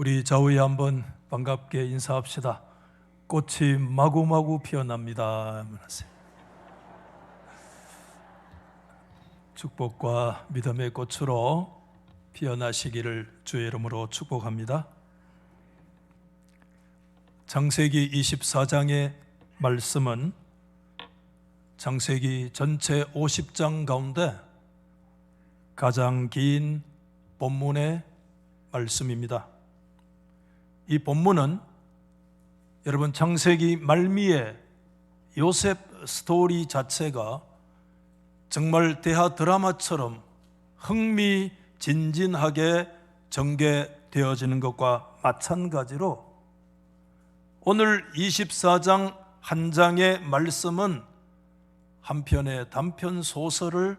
우리 좌우에 한번 반갑게 인사합시다. 꽃이 마구마구 피어납니다. 축복과 믿음의 꽃으로 피어나시기를 주의 이름으로 축복합니다. 창세기 24장의 말씀은 창세기 전체 50장 가운데 가장 긴 본문의 말씀입니다. 이 본문은 여러분 창세기 말미에 요셉 스토리 자체가 정말 대하 드라마처럼 흥미진진하게 전개되어지는 것과 마찬가지로 오늘 24장 한 장의 말씀은 한 편의 단편 소설을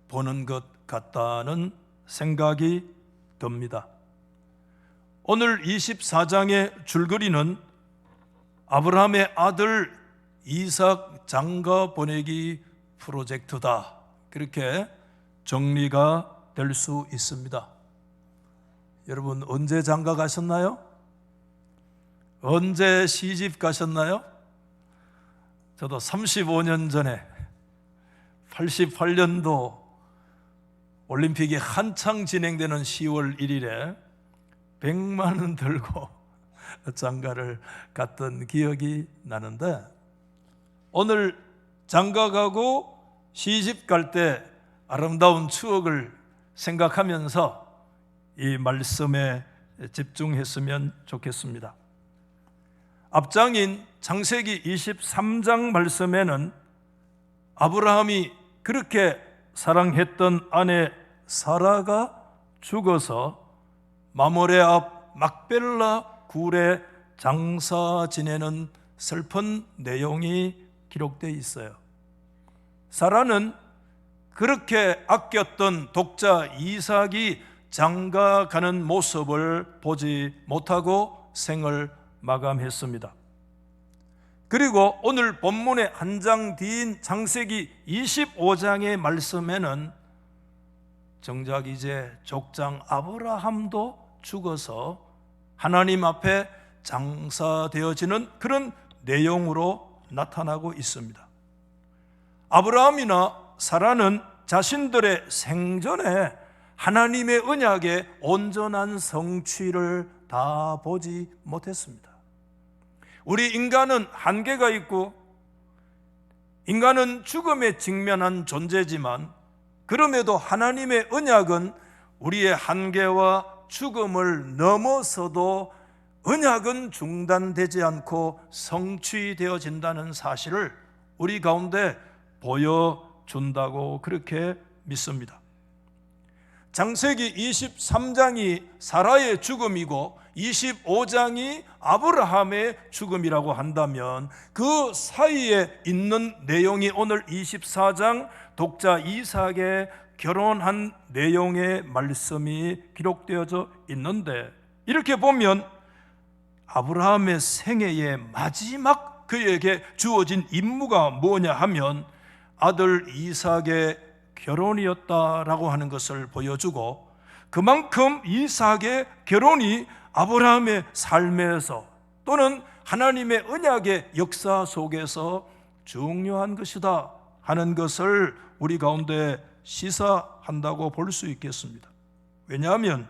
보는 것 같다는 생각이 듭니다. 오늘 24장의 줄거리는 아브라함의 아들 이삭 장가 보내기 프로젝트다, 그렇게 정리가 될 수 있습니다. 여러분 언제 장가 가셨나요? 언제 시집 가셨나요? 저도 35년 전에 88년도 올림픽이 한창 진행되는 10월 1일에 100만 원 들고 장가를 갔던 기억이 나는데, 오늘 장가 가고 시집 갈 때 아름다운 추억을 생각하면서 이 말씀에 집중했으면 좋겠습니다. 앞장인 창세기 23장 말씀에는 아브라함이 그렇게 사랑했던 아내 사라가 죽어서 마모레 앞 막벨라 굴에 장사 지내는 슬픈 내용이 기록되어 있어요. 사라는 그렇게 아꼈던 독자 이삭이 장가 가는 모습을 보지 못하고 생을 마감했습니다. 그리고 오늘 본문의 한 장 뒤인 창세기 25장의 말씀에는 정작 이제 족장 아브라함도 죽어서 하나님 앞에 장사되어지는 그런 내용으로 나타나고 있습니다. 아브라함이나 사라는 자신들의 생전에 하나님의 언약의 온전한 성취를 다 보지 못했습니다. 우리 인간은 한계가 있고 인간은 죽음에 직면한 존재지만, 그럼에도 하나님의 언약은 우리의 한계와 죽음을 넘어서도 언약은 중단되지 않고 성취되어진다는 사실을 우리 가운데 보여준다고 그렇게 믿습니다. 창세기 23장이 사라의 죽음이고 25장이 아브라함의 죽음이라고 한다면, 그 사이에 있는 내용이 오늘 24장 독자 이삭의 결혼한 내용의 말씀이 기록되어져 있는데, 이렇게 보면 아브라함의 생애의 마지막 그에게 주어진 임무가 뭐냐 하면 아들 이삭의 결혼이었다라고 하는 것을 보여주고, 그만큼 이삭의 결혼이 아브라함의 삶에서 또는 하나님의 언약의 역사 속에서 중요한 것이다 하는 것을 우리 가운데 시사한다고 볼 수 있겠습니다. 왜냐하면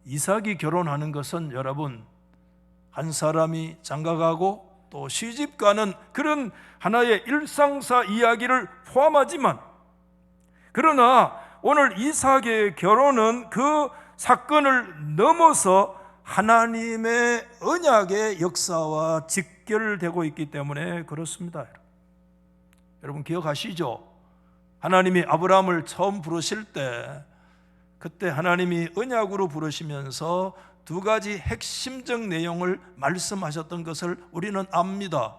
이삭이 결혼하는 것은 여러분 한 사람이 장가가고 또 시집가는 그런 하나의 일상사 이야기를 포함하지만, 그러나 오늘 이삭의 결혼은 그 사건을 넘어서 하나님의 언약의 역사와 직결되고 있기 때문에 그렇습니다. 여러분 기억하시죠? 하나님이 아브라함을 처음 부르실 때 그때 하나님이 언약으로 부르시면서 두 가지 핵심적 내용을 말씀하셨던 것을 우리는 압니다.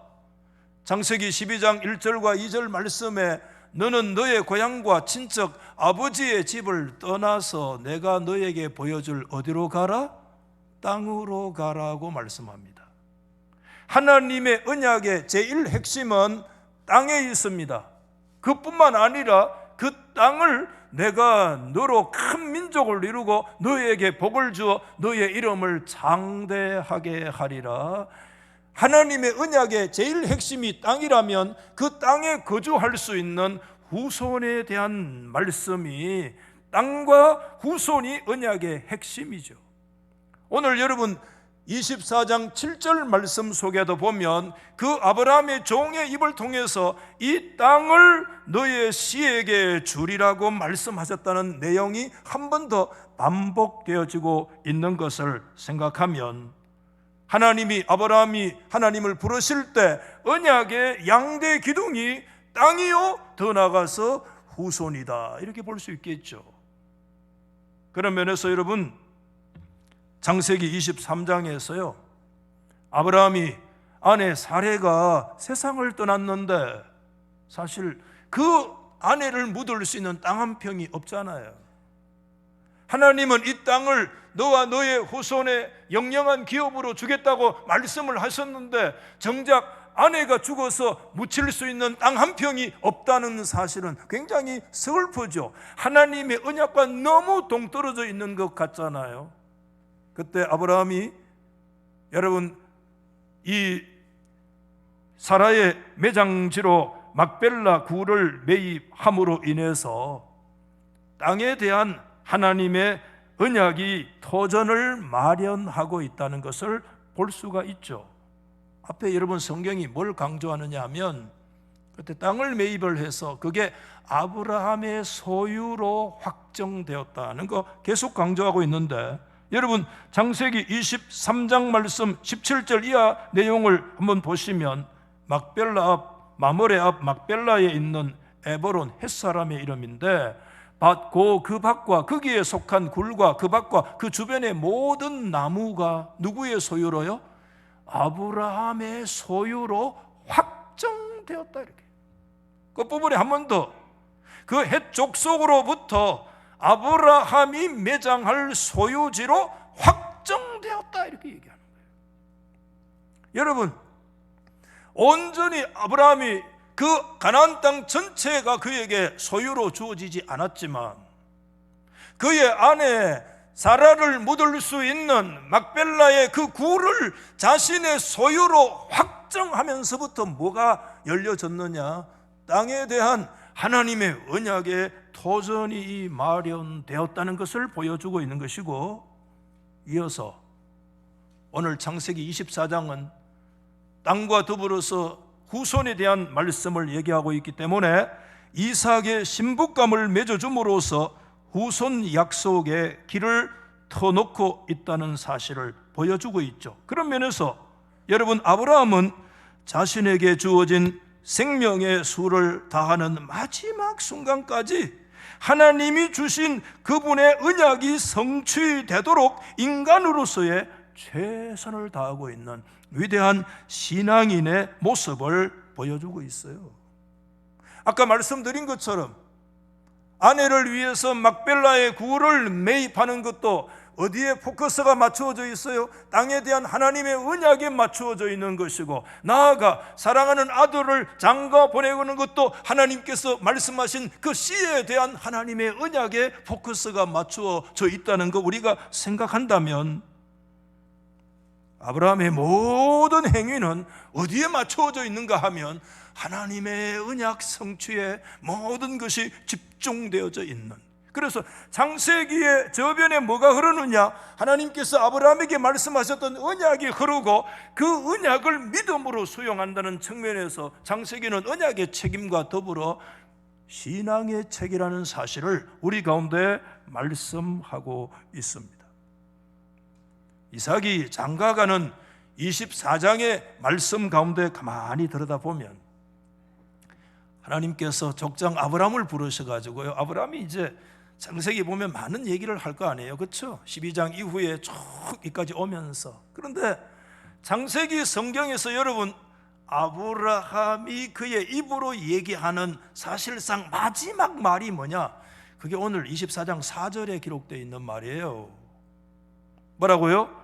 창세기 12장 1절과 2절 말씀에 너는 너의 고향과 친척 아버지의 집을 떠나서 내가 너에게 보여줄 어디로 가라? 땅으로 가라고 말씀합니다. 하나님의 언약의 제일 핵심은 땅에 있습니다. 그뿐만 아니라 그 땅을 내가 너로 큰 민족을 이루고 너에게 복을 주어 너의 이름을 장대하게 하리라. 하나님의 언약의 제일 핵심이 땅이라면 그 땅에 거주할 수 있는 후손에 대한 말씀이 땅과 후손이 언약의 핵심이죠. 오늘 여러분 24장 7절 말씀 속에도 보면 그 아브라함의 종의 입을 통해서 이 땅을 너의 씨에게 주리라고 말씀하셨다는 내용이 한 번 더 반복되어지고 있는 것을 생각하면 하나님이 아브라함이 하나님을 부르실 때 언약의 양대 기둥이 땅이요 더 나아가서 후손이다 이렇게 볼 수 있겠죠. 그런 면에서 여러분 창세기 23장에서요 아브라함이 아내 사레가 세상을 떠났는데 사실 그 아내를 묻을 수 있는 땅 한 평이 없잖아요. 하나님은 이 땅을 너와 너의 후손의 영영한 기업으로 주겠다고 말씀을 하셨는데 정작 아내가 죽어서 묻힐 수 있는 땅 한 평이 없다는 사실은 굉장히 슬프죠. 하나님의 언약과 너무 동떨어져 있는 것 같잖아요. 그때 아브라함이 여러분 이 사라의 매장지로 막벨라 굴을 매입함으로 인해서 땅에 대한 하나님의 언약이 터전을 마련하고 있다는 것을 볼 수가 있죠. 앞에 여러분 성경이 뭘 강조하느냐 하면 그때 땅을 매입을 해서 그게 아브라함의 소유로 확정되었다는 거 계속 강조하고 있는데 여러분 창세기 23장 말씀 17절 이하 내용을 한번 보시면 막벨라 앞 마므레 앞 막벨라에 있는 에브론 햇사람의 이름인데 그 밭과 거기에 속한 굴과 그 밭과 그 주변의 모든 나무가 누구의 소유로요? 아브라함의 소유로 확정되었다 이렇게. 그 부분에 한 번 더 그 헷 족속으로부터 아브라함이 매장할 소유지로 확정되었다 이렇게 얘기하는 거예요. 여러분 온전히 아브라함이 그 가나안 땅 전체가 그에게 소유로 주어지지 않았지만 그의 아내 사라를 묻을 수 있는 막벨라의 그 굴을 자신의 소유로 확정하면서부터 뭐가 열려졌느냐? 땅에 대한 하나님의 언약의 터전이 마련되었다는 것을 보여주고 있는 것이고 이어서 오늘 창세기 24장은 땅과 더불어서 후손에 대한 말씀을 얘기하고 있기 때문에 이삭의 신부감을 맺어줌으로써 후손 약속의 길을 터놓고 있다는 사실을 보여주고 있죠. 그런 면에서 여러분 아브라함은 자신에게 주어진 생명의 수를 다하는 마지막 순간까지 하나님이 주신 그분의 언약이 성취되도록 인간으로서의 최선을 다하고 있는 위대한 신앙인의 모습을 보여주고 있어요. 아까 말씀드린 것처럼 아내를 위해서 막벨라의 굴을 매입하는 것도 어디에 포커스가 맞추어져 있어요? 땅에 대한 하나님의 언약에 맞추어져 있는 것이고 나아가 사랑하는 아들을 장가 보내는 것도 하나님께서 말씀하신 그 씨에 대한 하나님의 언약에 포커스가 맞추어져 있다는 거 우리가 생각한다면 아브라함의 모든 행위는 어디에 맞추어져 있는가 하면 하나님의 언약 성취에 모든 것이 집중되어져 있는. 그래서 창세기의 저변에 뭐가 흐르느냐? 하나님께서 아브라함에게 말씀하셨던 언약이 흐르고 그 언약을 믿음으로 수용한다는 측면에서 창세기는 언약의 책임과 더불어 신앙의 책이라는 사실을 우리 가운데 말씀하고 있습니다. 이삭이 장가가는 24장의 말씀 가운데 가만히 들여다보면 하나님께서 족장 아브라함을 부르셔가지고요, 아브라함이 이제 창세기 보면 많은 얘기를 할 거 아니에요, 그렇죠? 12장 이후에 쭉 여기까지 오면서. 그런데 창세기 성경에서 여러분 아브라함이 그의 입으로 얘기하는 사실상 마지막 말이 뭐냐? 그게 오늘 24장 4절에 기록되어 있는 말이에요. 뭐라고요?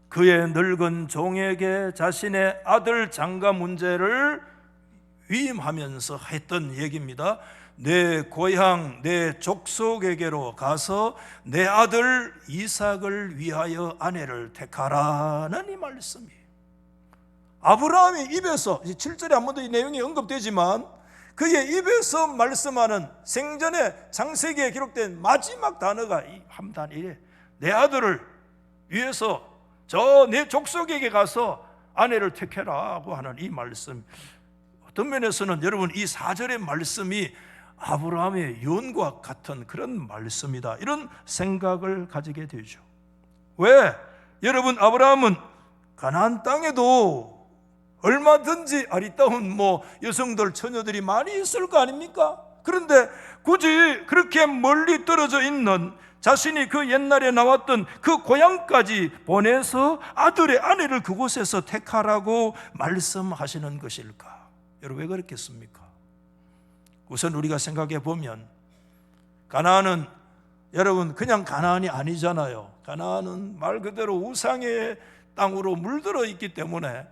그의 늙은 종에게 자신의 아들 장가 문제를 위임하면서 했던 얘기입니다. 내 고향, 내 족속에게로 가서 내 아들 이삭을 위하여 아내를 택하라는 이 말씀이에요. 아브라함의 입에서 7절에 한 번 더 이 내용이 언급되지만 그의 입에서 말씀하는 생전에 창세기에 기록된 마지막 단어가 이 함단이래. 내 아들을 위해서 저 내 족속에게 가서 아내를 택해라고 하는 이 말씀. 어떤 면에서는 여러분 이 4절의 말씀이 아브라함의 예언과 같은 그런 말씀이다, 이런 생각을 가지게 되죠. 왜? 여러분, 아브라함은 가나안 땅에도 얼마든지 아리따운 여성들, 처녀들이 많이 있을 거 아닙니까? 그런데 굳이 그렇게 멀리 떨어져 있는 자신이 그 옛날에 나왔던 그 고향까지 보내서 아들의 아내를 그곳에서 택하라고 말씀하시는 것일까? 여러분, 왜 그렇겠습니까? 우선 우리가 생각해 보면 가나안은 여러분 그냥 가나안이 아니잖아요. 가나안은 말 그대로 우상의 땅으로 물들어 있기 때문에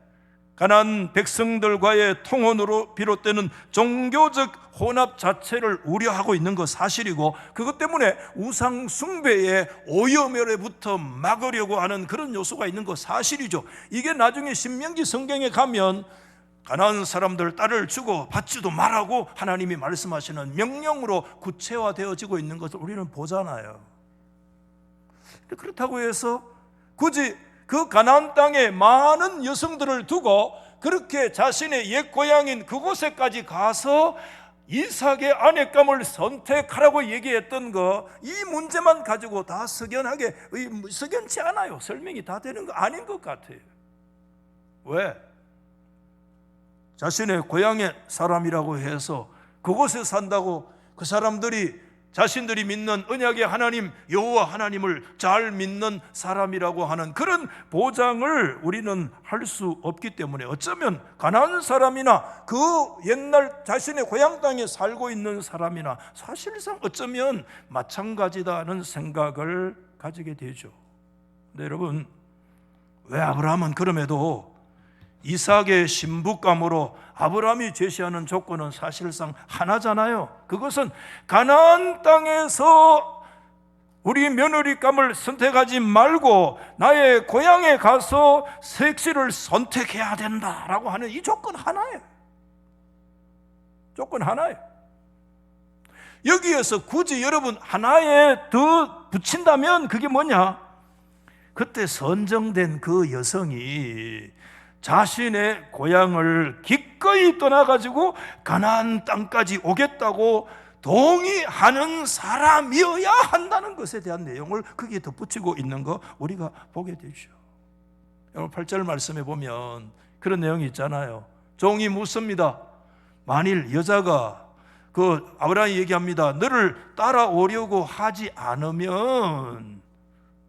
가나안 백성들과의 통혼으로 비롯되는 종교적 혼합 자체를 우려하고 있는 것 사실이고, 그것 때문에 우상 숭배의 오염에로부터 막으려고 하는 그런 요소가 있는 것 사실이죠. 이게 나중에 신명기 성경에 가면 가나안 사람들 딸을 주고 받지도 말라고 하나님이 말씀하시는 명령으로 구체화되어지고 있는 것을 우리는 보잖아요. 그렇다고 해서 굳이 그 가나안 땅에 많은 여성들을 두고 그렇게 자신의 옛 고향인 그곳에까지 가서 이삭의 아내감을 선택하라고 얘기했던 거, 이 문제만 가지고 다 석연치 않아요. 설명이 다 되는 거 아닌 것 같아요. 왜? 자신의 고향의 사람이라고 해서 그곳에 산다고 그 사람들이 자신들이 믿는 언약의 하나님 여호와 하나님을 잘 믿는 사람이라고 하는 그런 보장을 우리는 할 수 없기 때문에, 어쩌면 가나안 사람이나 그 옛날 자신의 고향 땅에 살고 있는 사람이나 사실상 어쩌면 마찬가지다는 생각을 가지게 되죠. 근데 여러분, 왜 아브라함은 그럼에도 이삭의 신부감으로 아브라함이 제시하는 조건은 사실상 하나잖아요. 그것은 가나안 땅에서 우리 며느리감을 선택하지 말고 나의 고향에 가서 색시를 선택해야 된다라고 하는 이 조건 하나예요. 조건 하나예요. 여기에서 굳이 여러분 하나에 더 붙인다면 그게 뭐냐? 그때 선정된 그 여성이 자신의 고향을 기꺼이 떠나가지고 가나안 땅까지 오겠다고 동의하는 사람이어야 한다는 것에 대한 내용을 거기에 덧붙이고 있는 거 우리가 보게 되죠. 여러분 8절 말씀에 보면 그런 내용이 있잖아요. 종이 묻습니다. 만일 여자가 아브라함이 얘기합니다. 너를 따라오려고 하지 않으면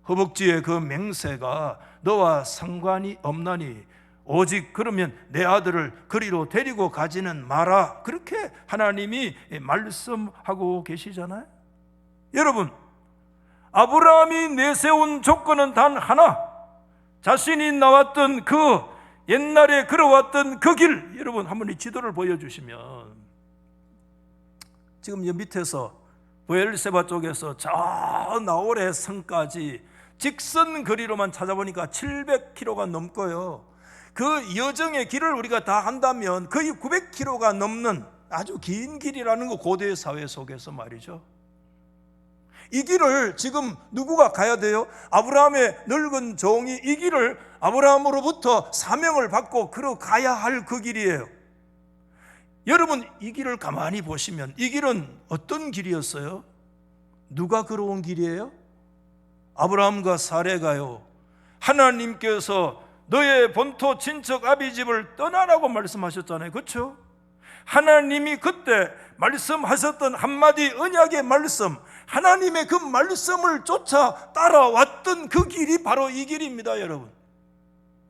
허벅지의 그 맹세가 너와 상관이 없나니 오직 그러면 내 아들을 그리로 데리고 가지는 마라. 그렇게 하나님이 말씀하고 계시잖아요. 여러분, 아브라함이 내세운 조건은 단 하나, 자신이 나왔던 그 옛날에 걸어왔던 그 길. 여러분 한번 이 지도를 보여주시면, 지금 이 밑에서 브엘세바 쪽에서 저 나홀의 성까지 직선 거리로만 찾아보니까 700km가 넘고요. 그 여정의 길을 우리가 다 한다면 거의 900km가 넘는 아주 긴 길이라는 거, 고대 사회 속에서 말이죠. 이 길을 지금 누구가 가야 돼요? 아브라함의 늙은 종이 이 길을 아브라함으로부터 사명을 받고 걸어가야 할 그 길이에요. 여러분, 이 길을 가만히 보시면 이 길은 어떤 길이었어요? 누가 걸어온 길이에요? 아브라함과 사레가요. 하나님께서 너의 본토 친척 아비집을 떠나라고 말씀하셨잖아요. 그렇죠? 하나님이 그때 말씀하셨던 한마디 언약의 말씀, 하나님의 그 말씀을 쫓아 따라왔던 그 길이 바로 이 길입니다. 여러분,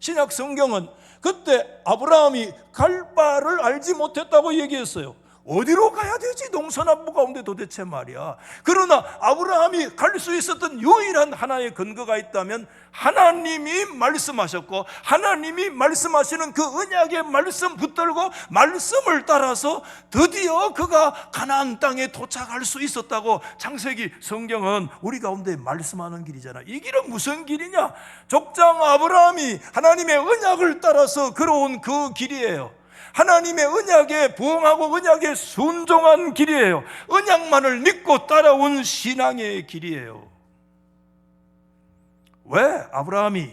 신약 성경은 그때 아브라함이 갈 바를 알지 못했다고 얘기했어요. 어디로 가야 되지? 동서남북 가운데 도대체 말이야. 그러나 아브라함이 갈 수 있었던 유일한 하나의 근거가 있다면 하나님이 말씀하셨고, 하나님이 말씀하시는 그 언약의 말씀 붙들고 말씀을 따라서 드디어 그가 가나안 땅에 도착할 수 있었다고 창세기 성경은 우리 가운데 말씀하는 길이잖아. 이 길은 무슨 길이냐? 족장 아브라함이 하나님의 언약을 따라서 걸어온 그 길이에요. 하나님의 언약에 부응하고 언약에 순종한 길이에요. 언약만을 믿고 따라온 신앙의 길이에요. 왜 아브라함이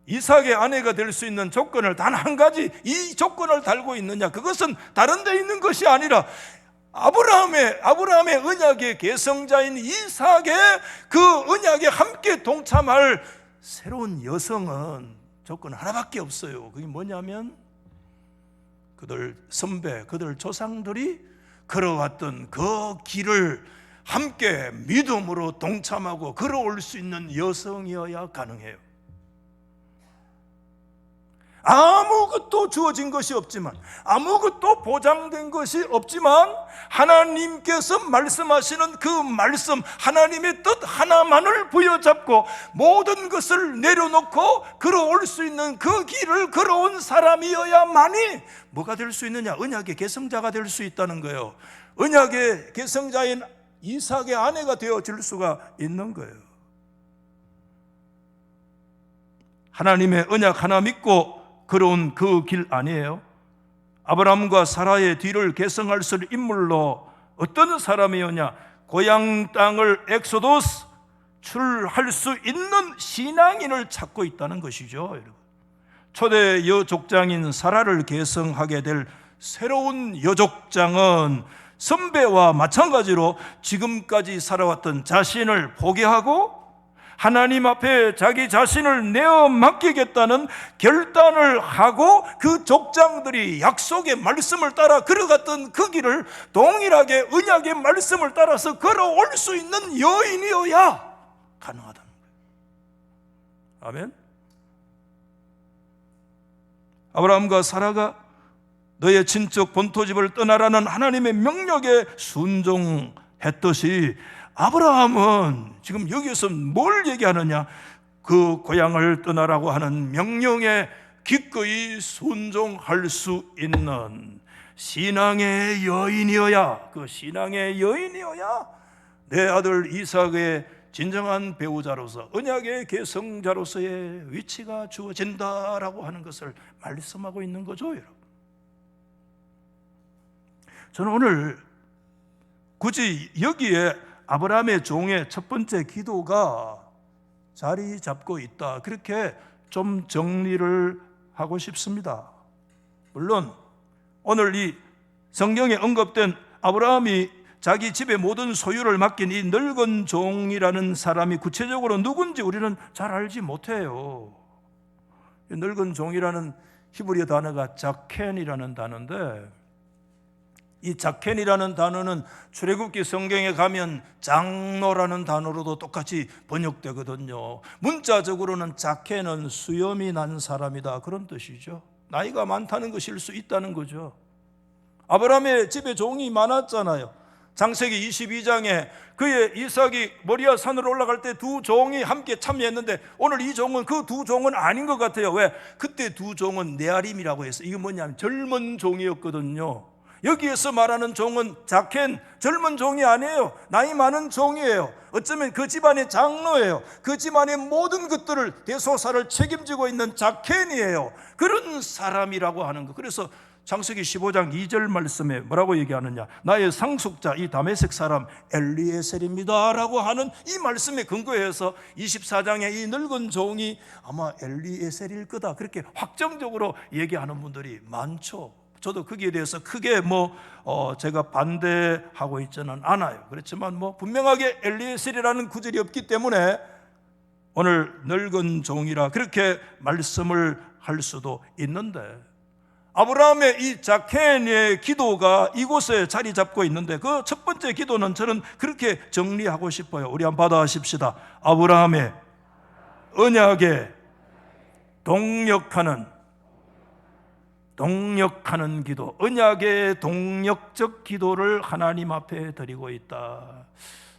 이삭의 아내가 될 수 있는 조건을 단 한 가지, 이 조건을 달고 있느냐? 그것은 다른 데 있는 것이 아니라 아브라함의 언약의 계승자인 이삭의 그 언약에 함께 동참할 새로운 여성은 조건 하나밖에 없어요. 그게 뭐냐면 그들 선배, 그들 조상들이 걸어왔던 그 길을 함께 믿음으로 동참하고 걸어올 수 있는 여성이어야 가능해요. 아무것도 주어진 것이 없지만, 아무것도 보장된 것이 없지만 하나님께서 말씀하시는 그 말씀, 하나님의 뜻 하나만을 부여잡고 모든 것을 내려놓고 걸어올 수 있는 그 길을 걸어온 사람이어야만이 뭐가 될 수 있느냐? 언약의 계승자가 될 수 있다는 거예요. 언약의 계승자인 이삭의 아내가 되어질 수가 있는 거예요. 하나님의 언약 하나 믿고 걸어온 그 길 아니에요? 아브라함과 사라의 뒤를 계승할 수 있는 인물로 어떤 사람이었냐? 고향 땅을 엑소도스 출할 수 있는 신앙인을 찾고 있다는 것이죠. 여러분, 초대 여족장인 사라를 계승하게 될 새로운 여족장은 선배와 마찬가지로 지금까지 살아왔던 자신을 포기하고 하나님 앞에 자기 자신을 내어 맡기겠다는 결단을 하고 그 족장들이 약속의 말씀을 따라 걸어갔던 그 길을 동일하게 언약의 말씀을 따라서 걸어올 수 있는 여인이어야 가능하다는 거예요. 아멘. 아브라함과 사라가 너의 친척 본토집을 떠나라는 하나님의 명령에 순종했듯이 아브라함은 지금 여기서 뭘 얘기하느냐? 그 고향을 떠나라고 하는 명령에 기꺼이 순종할 수 있는 신앙의 여인이어야, 그 신앙의 여인이어야 내 아들 이삭의 진정한 배우자로서 언약의 계승자로서의 위치가 주어진다라고 하는 것을 말씀하고 있는 거죠, 여러분. 저는 오늘 굳이 여기에 아브라함의 종의 첫 번째 기도가 자리 잡고 있다, 그렇게 좀 정리를 하고 싶습니다. 물론 오늘 이 성경에 언급된 아브라함이 자기 집의 모든 소유를 맡긴 이 늙은 종이라는 사람이 구체적으로 누군지 우리는 잘 알지 못해요. 늙은 종이라는 히브리 단어가 자켄이라는 단어인데, 이 자켄이라는 단어는 출애굽기 성경에 가면 장로라는 단어로도 똑같이 번역되거든요. 문자적으로는 자켄은 수염이 난 사람이다, 그런 뜻이죠. 나이가 많다는 것일 수 있다는 거죠. 아브라함의 집에 종이 많았잖아요. 창세기 22장에 그의 이삭이 모리아 산으로 올라갈 때 두 종이 함께 참여했는데 오늘 이 종은 그 두 종은 아닌 것 같아요. 왜? 그때 두 종은 네아림이라고 해서 이게 뭐냐면 젊은 종이었거든요. 여기에서 말하는 종은 자켄, 젊은 종이 아니에요. 나이 많은 종이에요. 어쩌면 그 집안의 장로예요. 그 집안의 모든 것들을 대소사를 책임지고 있는 자켄이에요. 그런 사람이라고 하는 거. 그래서 창세기 15장 2절 말씀에 뭐라고 얘기하느냐? 나의 상속자 이 다메섹 사람 엘리에셀입니다 라고 하는 이 말씀에 근거해서 24장에 이 늙은 종이 아마 엘리에셀일 거다, 그렇게 확정적으로 얘기하는 분들이 많죠. 저도 거기에 대해서 크게 제가 반대하고 있지는 않아요. 그렇지만 분명하게 엘리에셀이라는 구절이 없기 때문에 오늘 늙은 종이라 그렇게 말씀을 할 수도 있는데, 아브라함의 이 자켄의 기도가 이곳에 자리 잡고 있는데 그 첫 번째 기도는 저는 그렇게 정리하고 싶어요. 우리 한번 받아하십시다. 아브라함의 언약에 동력하는 동력하는 기도, 언약의 동력적 기도를 하나님 앞에 드리고 있다.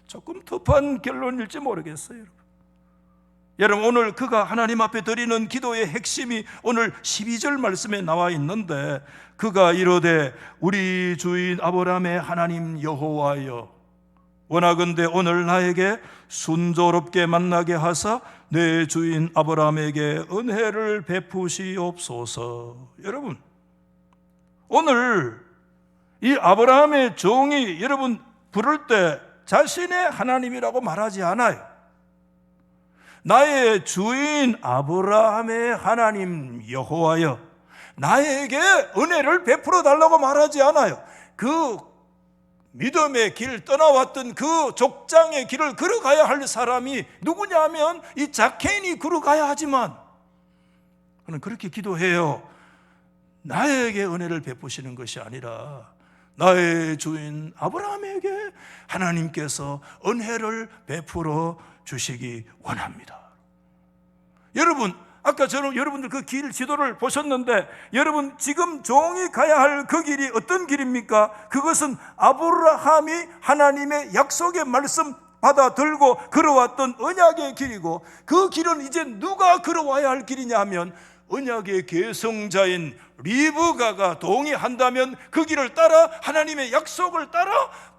조금 터프한 결론일지 모르겠어요. 여러분, 오늘 그가 하나님 앞에 드리는 기도의 핵심이 오늘 12절 말씀에 나와 있는데, 그가 이르되 우리 주인 아브라함의 하나님 여호와여, 원하건대 오늘 나에게 순조롭게 만나게 하사 내 주인 아브라함에게 은혜를 베푸시옵소서. 여러분, 오늘 이 아브라함의 종이 여러분 부를 때 자신의 하나님이라고 말하지 않아요. 나의 주인 아브라함의 하나님 여호와여, 나에게 은혜를 베풀어 달라고 말하지 않아요. 그 믿음의 길 떠나왔던 그 족장의 길을 걸어가야 할 사람이 누구냐면 이 자케인이 걸어가야 하지만 그는 그렇게 기도해요. 나에게 은혜를 베푸시는 것이 아니라 나의 주인 아브라함에게 하나님께서 은혜를 베풀어 주시기 원합니다. 여러분, 아까처럼 여러분들 그 길 지도를 보셨는데, 여러분 지금 종이 가야 할 그 길이 어떤 길입니까? 그것은 아브라함이 하나님의 약속의 말씀 받아 들고 걸어왔던 언약의 길이고, 그 길은 이제 누가 걸어와야 할 길이냐 하면 언약의 계승자인 리브가가 동의한다면 그 길을 따라, 하나님의 약속을 따라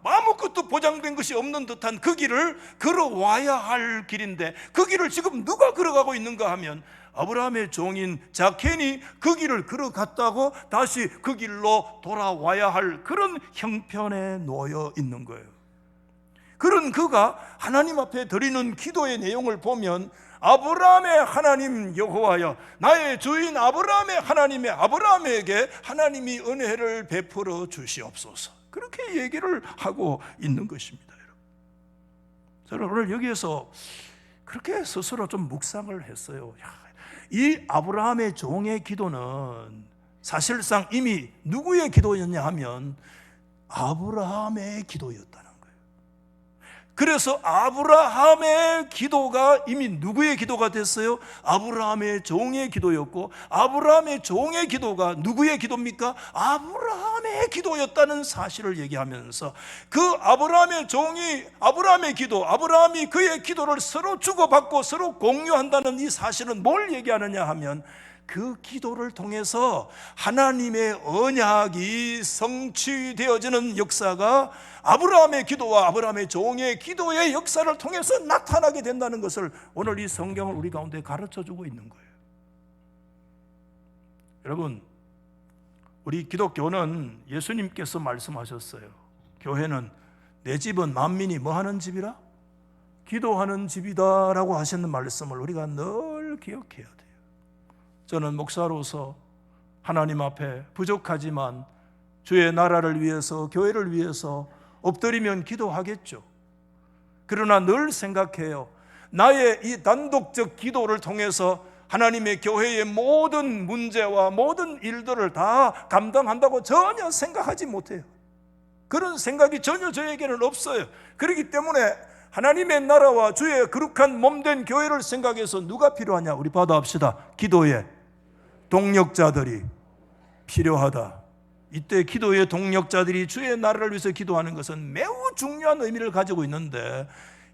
아무것도 보장된 것이 없는 듯한 그 길을 걸어와야 할 길인데, 그 길을 지금 누가 걸어가고 있는가 하면 아브라함의 종인 자켄이 그 길을 걸어갔다고 다시 그 길로 돌아와야 할 그런 형편에 놓여 있는 거예요. 그런 그가 하나님 앞에 드리는 기도의 내용을 보면, 아브라함의 하나님 여호와여, 나의 주인 아브라함의 하나님의 아브라함에게 하나님이 은혜를 베풀어 주시옵소서, 그렇게 얘기를 하고 있는 것입니다. 저는 오늘 여기에서 그렇게 스스로 좀 묵상을 했어요. 이 아브라함의 종의 기도는 사실상 이미 누구의 기도였냐 하면 아브라함의 기도였다는 거예요. 그래서 아브라함의 기도가 이미 누구의 기도가 됐어요? 아브라함의 종의 기도였고, 아브라함의 종의 기도가 누구의 기도입니까? 아브라함의 기도였다는 사실을 얘기하면서, 그 아브라함의 종이 아브라함의 기도, 아브라함이 그의 기도를 서로 주고받고 서로 공유한다는 이 사실은 뭘 얘기하느냐 하면, 그 기도를 통해서 하나님의 언약이 성취되어지는 역사가 아브라함의 기도와 아브라함의 종의 기도의 역사를 통해서 나타나게 된다는 것을 오늘 이 성경을 우리 가운데 가르쳐주고 있는 거예요. 여러분, 우리 기독교는 예수님께서 말씀하셨어요. 교회는 내 집은 만민이 뭐 하는 집이라? 기도하는 집이다 라고 하시는 말씀을 우리가 늘 기억해야 돼요. 저는 목사로서 하나님 앞에 부족하지만 주의 나라를 위해서, 교회를 위해서 엎드리면 기도하겠죠. 그러나 늘 생각해요. 나의 이 단독적 기도를 통해서 하나님의 교회의 모든 문제와 모든 일들을 다 감당한다고 전혀 생각하지 못해요. 그런 생각이 전혀 저에게는 없어요. 그렇기 때문에 하나님의 나라와 주의 거룩한 몸된 교회를 생각해서 누가 필요하냐? 우리 받아합시다. 기도의 동력자들이 필요하다. 이때 기도의 동력자들이 주의 나라를 위해서 기도하는 것은 매우 중요한 의미를 가지고 있는데,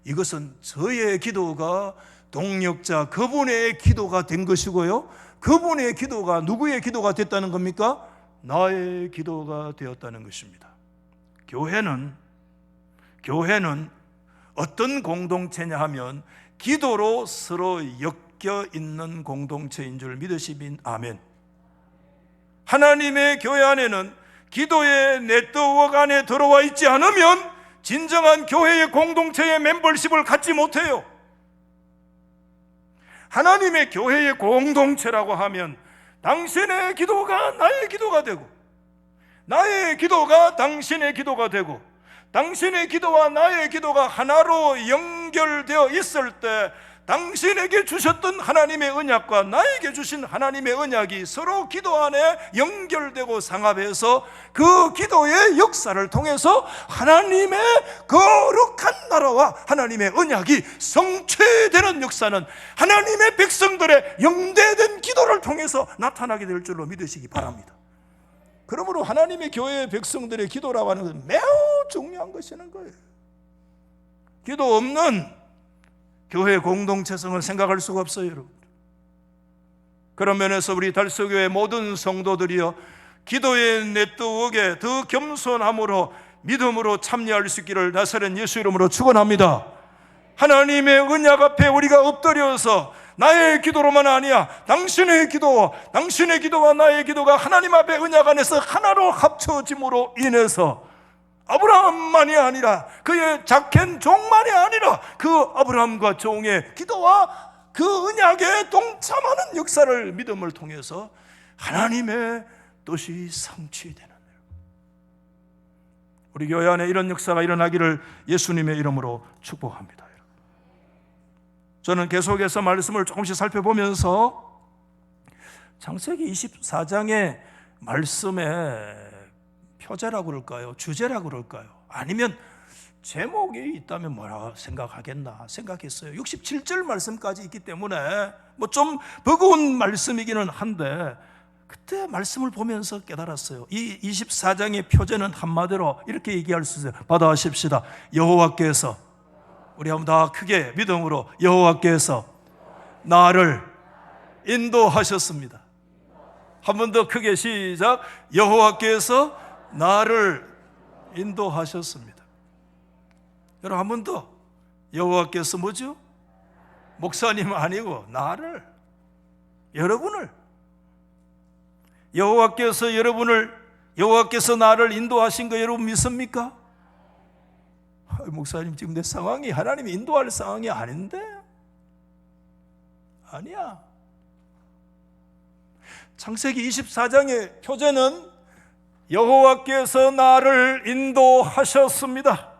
이것은 저의 기도가 동력자 그분의 기도가 된 것이고요, 그분의 기도가 누구의 기도가 됐다는 겁니까? 나의 기도가 되었다는 것입니다. 교회는 어떤 공동체냐 하면 기도로 서로 엮여 있는 공동체인 줄 믿으시면 아멘. 하나님의 교회 안에는 기도의 네트워크 안에 들어와 있지 않으면 진정한 교회의 공동체의 멤버십을 갖지 못해요. 하나님의 교회의 공동체라고 하면 당신의 기도가 나의 기도가 되고, 나의 기도가 당신의 기도가 되고, 당신의 기도와 나의 기도가 하나로 연결되어 있을 때 당신에게 주셨던 하나님의 언약과 나에게 주신 하나님의 언약이 서로 기도 안에 연결되고 상합해서 그 기도의 역사를 통해서 하나님의 거룩한 나라와 하나님의 언약이 성취되는 역사는 하나님의 백성들의 영대된 기도를 통해서 나타나게 될 줄로 믿으시기 바랍니다. 그러므로 하나님의 교회의 백성들의 기도라고 하는 것은 매우 중요한 것이라는 거예요. 기도 없는 교회 공동체성을 생각할 수가 없어요, 여러분. 그런 면에서 우리 달서교회 모든 성도들이여 기도의 네트워크에 더 겸손함으로 믿음으로 참여할 수 있기를 나사렛 예수 이름으로 축원합니다. 하나님의 언약 앞에 우리가 엎드려서 나의 기도로만 아니야, 당신의 기도와 나의 기도가 하나님 앞에 언약 안에서 하나로 합쳐짐으로 인해서 아브라함만이 아니라 그의 작은 종만이 아니라 그 아브라함과 종의 기도와 그 언약에 동참하는 역사를 믿음을 통해서 하나님의 뜻이 성취되는, 우리 교회 안에 이런 역사가 일어나기를 예수님의 이름으로 축복합니다. 저는 계속해서 말씀을 조금씩 살펴보면서 창세기 24장의 말씀의 표제라고 그럴까요? 주제라고 그럴까요? 아니면 제목이 있다면 뭐라 생각하겠나 생각했어요. 67절 말씀까지 있기 때문에 뭐 좀 버거운 말씀이기는 한데 그때 말씀을 보면서 깨달았어요. 이 24장의 표제는 한마디로 이렇게 얘기할 수 있어요. 받아하십시다. 여호와께서, 우리 한번 다 크게 믿음으로, 여호와께서 나를 인도하셨습니다. 한 번 더 크게 시작. 여호와께서 나를 인도하셨습니다. 여러분 한 번 더. 여호와께서 뭐죠? 목사님 아니고 나를, 여러분을, 여호와께서 나를 인도하신 거 여러분 믿습니까? 목사님 지금 내 상황이 하나님이 인도할 상황이 아닌데? 아니야. 창세기 24장의 표제는 여호와께서 나를 인도하셨습니다.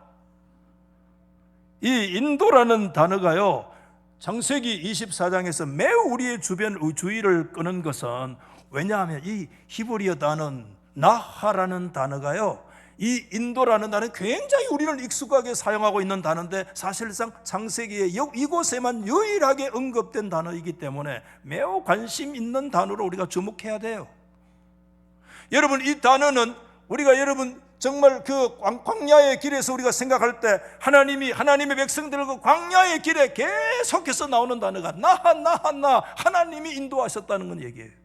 이 인도라는 단어가요, 창세기 24장에서 매우 우리의 주의를 끄는 것은, 왜냐하면 이 히브리어 단어 나하라는 단어가요, 이 인도라는 단어는 굉장히 우리는 익숙하게 사용하고 있는 단어인데 사실상 창세기에 이곳에만 유일하게 언급된 단어이기 때문에 매우 관심 있는 단어로 우리가 주목해야 돼요. 여러분, 이 단어는 우리가 여러분 정말 그 광야의 길에서 우리가 생각할 때 하나님의 백성들을 그 광야의 길에 계속해서 나오는 단어가 나하 하나님이 인도하셨다는 건 얘기예요.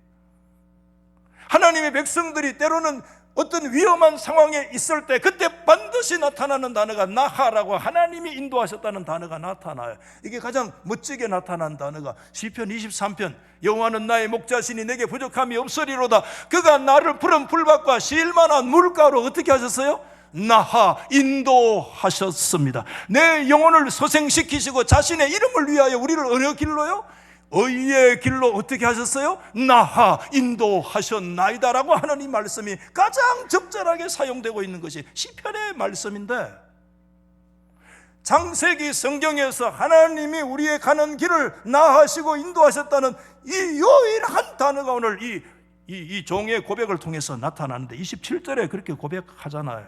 하나님의 백성들이 때로는 어떤 위험한 상황에 있을 때 그때 반드시 나타나는 단어가 나하라고, 하나님이 인도하셨다는 단어가 나타나요. 이게 가장 멋지게 나타난 단어가 시편 23편, 여호와는 나의 목자시니 내게 부족함이 없으리로다. 그가 나를 푸른 풀밭과 쉴만한 물가로 어떻게 하셨어요? 나하, 인도하셨습니다. 내 영혼을 소생시키시고 자신의 이름을 위하여 우리를 어느 길로요? 의의 길로 어떻게 하셨어요? 나하, 인도하셨나이다라고 하는 이 말씀이 가장 적절하게 사용되고 있는 것이 시편의 말씀인데, 창세기 성경에서 하나님이 우리의 가는 길을 나하시고 인도하셨다는 이 유일한 단어가 오늘 이 종의 고백을 통해서 나타나는데 27절에 그렇게 고백하잖아요.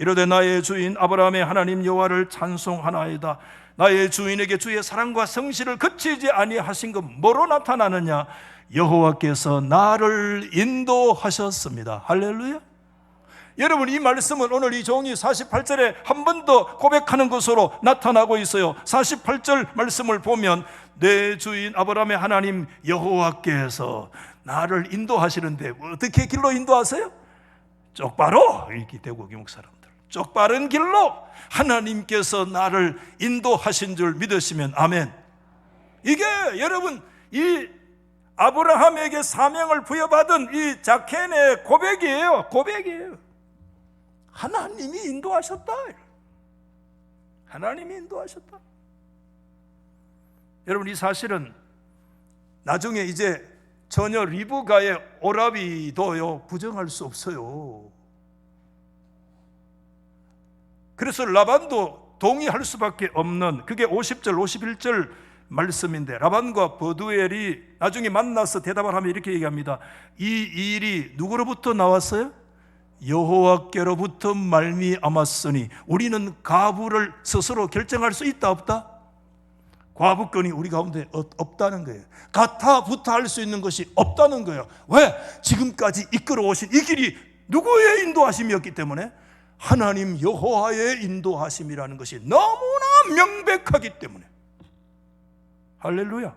이르되 나의 주인 아브라함의 하나님 여호와를 찬송하나이다. 나의 주인에게 주의 사랑과 성실을 그치지 아니하신 것 뭐로 나타나느냐? 여호와께서 나를 인도하셨습니다. 할렐루야. 여러분, 이 말씀은 오늘 이 종이 48절에 한 번 더 고백하는 것으로 나타나고 있어요. 48절 말씀을 보면 내 주인 아브라함의 하나님 여호와께서 나를 인도하시는데 어떻게 길로 인도하세요? 똑바로, 이 대구 교목 사람들, 똑바른 길로 하나님께서 나를 인도하신 줄 믿으시면 아멘. 이게 여러분 이 아브라함에게 사명을 부여받은 이 자켄의 고백이에요. 하나님이 인도하셨다. 하나님이 인도하셨다. 여러분, 이 사실은 나중에 이제 전혀 리브가의 오라비도요 부정할 수 없어요. 그래서 라반도 동의할 수밖에 없는, 그게 50절 51절 말씀인데, 라반과 버두엘이 나중에 만나서 대답을 하면 이렇게 얘기합니다. 이 일이 누구로부터 나왔어요? 여호와께로부터 말미암았으니 우리는 가부를 스스로 결정할 수 있다 없다? 과부권이 우리 가운데 없다는 거예요. 가타부타 할 수 있는 것이 없다는 거예요. 왜? 지금까지 이끌어오신 이 길이 누구의 인도하심이었기 때문에, 하나님 여호와의 인도하심이라는 것이 너무나 명백하기 때문에. 할렐루야.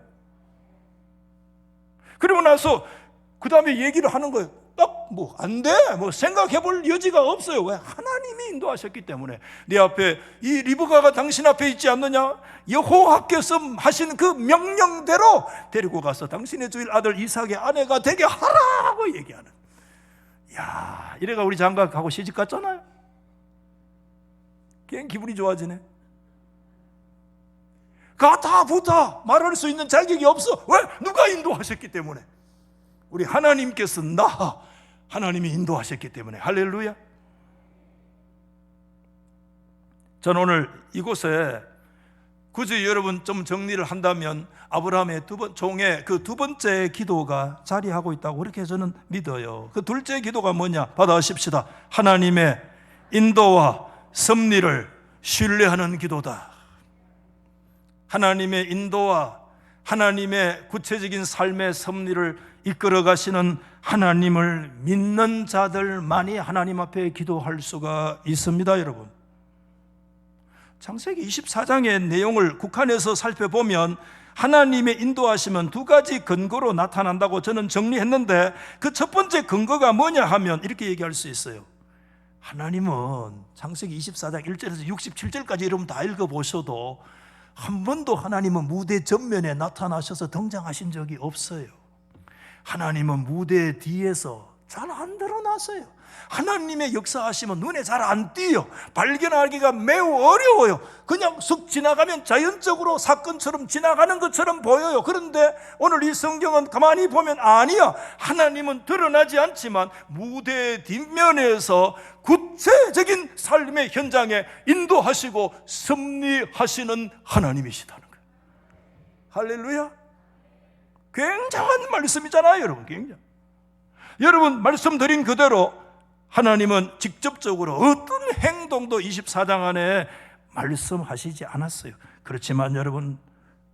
그리고 나서 그 다음에 얘기를 하는 거예요. 딱 뭐 안 돼, 뭐 생각해 볼 여지가 없어요. 왜? 하나님이 인도하셨기 때문에. 네 앞에 이 리브가가 당신 앞에 있지 않느냐? 여호와께서 하신 그 명령대로 데리고 가서 당신의 주일 아들 이삭의 아내가 되게 하라고 얘기하는. 야, 이래가 우리 장가가고 시집 갔잖아요. 그냥 기분이 좋아지네. 가타부타 말할 수 있는 자격이 없어. 왜? 누가 인도하셨기 때문에. 우리 하나님께서 하나님이 인도하셨기 때문에. 할렐루야. 저는 오늘 이곳에 굳이 여러분 좀 정리를 한다면 아브라함의 종의 그 두 번째 기도가 자리하고 있다고 그렇게 저는 믿어요. 그 둘째 기도가 뭐냐? 받아십시다. 하나님의 인도와 섭리를 신뢰하는 기도다. 하나님의 인도와 하나님의 구체적인 삶의 섭리를 이끌어 가시는 하나님을 믿는 자들만이 하나님 앞에 기도할 수가 있습니다, 여러분. 창세기 24장의 내용을 국한해서 살펴보면 하나님의 인도하심은 두 가지 근거로 나타난다고 저는 정리했는데, 그 첫 번째 근거가 뭐냐 하면 이렇게 얘기할 수 있어요. 하나님은 창세기 24장 1절에서 67절까지 여러분 다 읽어보셔도 한 번도 하나님은 무대 전면에 나타나셔서 등장하신 적이 없어요. 하나님은 무대 뒤에서 잘 안 드러나세요. 하나님의 역사하심은 눈에 잘 안 띄요. 발견하기가 매우 어려워요. 그냥 쑥 지나가면 자연적으로 사건처럼 지나가는 것처럼 보여요. 그런데 오늘 이 성경은 가만히 보면 아니야. 하나님은 드러나지 않지만 무대 뒷면에서 구체적인 삶의 현장에 인도하시고 섭리하시는 하나님이시다는 거예요. 할렐루야. 굉장한 말씀이잖아요, 여러분. 굉장히. 여러분, 말씀드린 그대로 하나님은 직접적으로 어떤 행동도 24장 안에 말씀하시지 않았어요. 그렇지만 여러분,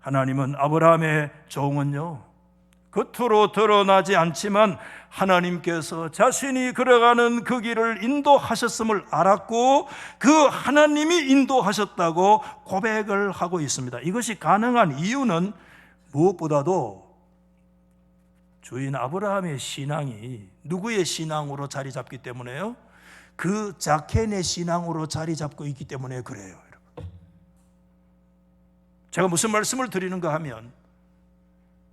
하나님은 아브라함의 종은요, 겉으로 드러나지 않지만 하나님께서 자신이 걸어가는 그 길을 인도하셨음을 알았고, 그 하나님이 인도하셨다고 고백을 하고 있습니다. 이것이 가능한 이유는 무엇보다도 주인 아브라함의 신앙이 누구의 신앙으로 자리 잡기 때문에요? 그 자켄의 신앙으로 자리 잡고 있기 때문에 그래요, 여러분. 제가 무슨 말씀을 드리는가 하면,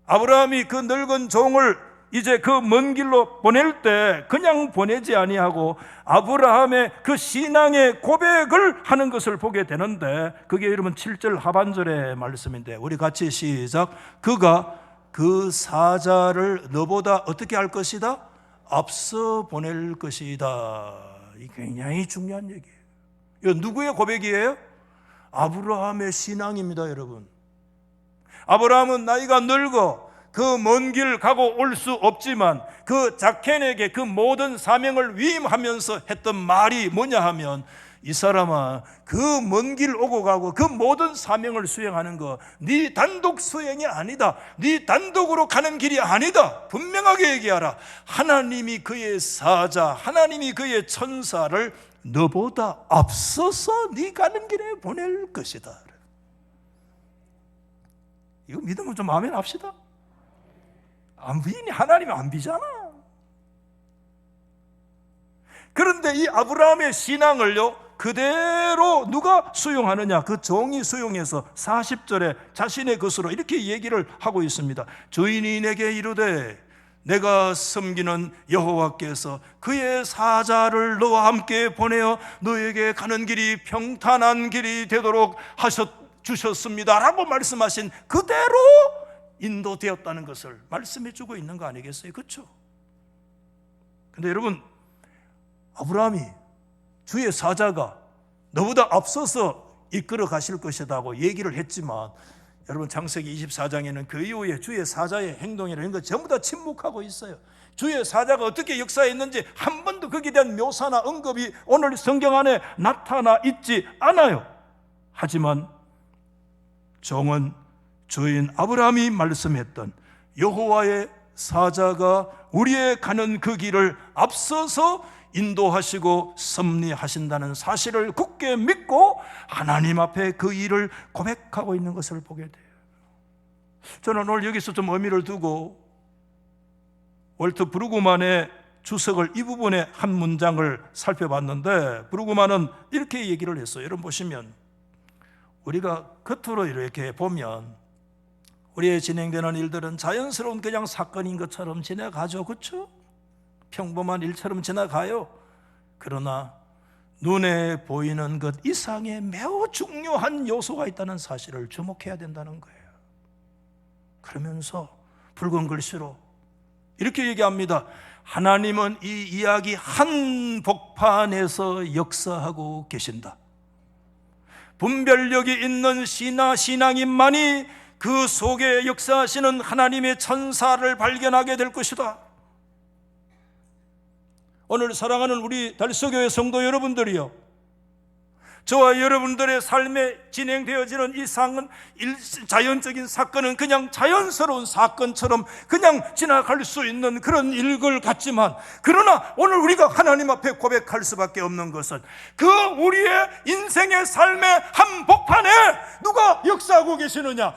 아브라함이 그 늙은 종을 이제 그 먼 길로 보낼 때 그냥 보내지 아니하고 아브라함의 그 신앙의 고백을 하는 것을 보게 되는데, 그게 여러분 7절 하반절의 말씀인데, 우리 같이 시작. 그가 그 사자를 너보다 어떻게 할 것이다? 앞서 보낼 것이다. 이 굉장히 중요한 얘기예요. 이거 누구의 고백이에요? 아브라함의 신앙입니다, 여러분. 아브라함은 나이가 늙어 그 먼 길 가고 올 수 없지만 그 자켄에게 그 모든 사명을 위임하면서 했던 말이 뭐냐 하면, 이 사람아, 그 먼 길 오고 가고 그 모든 사명을 수행하는 거 네 단독 수행이 아니다. 네 단독으로 가는 길이 아니다. 분명하게 얘기하라. 하나님이 그의 사자, 하나님이 그의 천사를 너보다 앞서서 네 가는 길에 보낼 것이다. 이거 믿으면 좀 아멘 합시다. 안 비니? 하나님이 안 비잖아. 그런데 이 아브라함의 신앙을요, 그대로 누가 수용하느냐? 그 종이 수용해서 40절에 자신의 것으로 이렇게 얘기를 하고 있습니다. 주인이 내게 이르되 내가 섬기는 여호와께서 그의 사자를 너와 함께 보내어 너에게 가는 길이 평탄한 길이 되도록 주셨습니다 라고 말씀하신 그대로 인도되었다는 것을 말씀해 주고 있는 거 아니겠어요? 그렇죠? 근데 여러분, 아브라함이 주의 사자가 너보다 앞서서 이끌어 가실 것이라고 얘기를 했지만, 여러분 창세기 24장에는 그 이후에 주의 사자의 행동이라는 것 전부 다 침묵하고 있어요. 주의 사자가 어떻게 역사했는지 한 번도 거기에 대한 묘사나 언급이 오늘 성경 안에 나타나 있지 않아요. 하지만 종은 주인 아브라함이 말씀했던 여호와의 사자가 우리의 가는 그 길을 앞서서 인도하시고 섭리하신다는 사실을 굳게 믿고 하나님 앞에 그 일을 고백하고 있는 것을 보게 돼요. 저는 오늘 여기서 좀 의미를 두고 월트 브루그만의 주석을 이 부분에 한 문장을 살펴봤는데, 브루그만은 이렇게 얘기를 했어요. 여러분 보시면 우리가 겉으로 이렇게 보면 우리의 진행되는 일들은 자연스러운 그냥 사건인 것처럼 지나가죠. 그렇죠? 평범한 일처럼 지나가요. 그러나 눈에 보이는 것 이상의 매우 중요한 요소가 있다는 사실을 주목해야 된다는 거예요. 그러면서 붉은 글씨로 이렇게 얘기합니다. 하나님은 이 이야기 한 복판에서 역사하고 계신다. 분별력이 있는 신앙인만이 그 속에 역사하시는 하나님의 천사를 발견하게 될 것이다. 오늘 사랑하는 우리 달서교회 성도 여러분들이요, 저와 여러분들의 삶에 진행되어지는 이 자연적인 사건은 그냥 자연스러운 사건처럼 그냥 지나갈 수 있는 그런 일들 같지만, 그러나 오늘 우리가 하나님 앞에 고백할 수밖에 없는 것은 그 우리의 인생의 삶의 한복판에 누가 역사하고 계시느냐?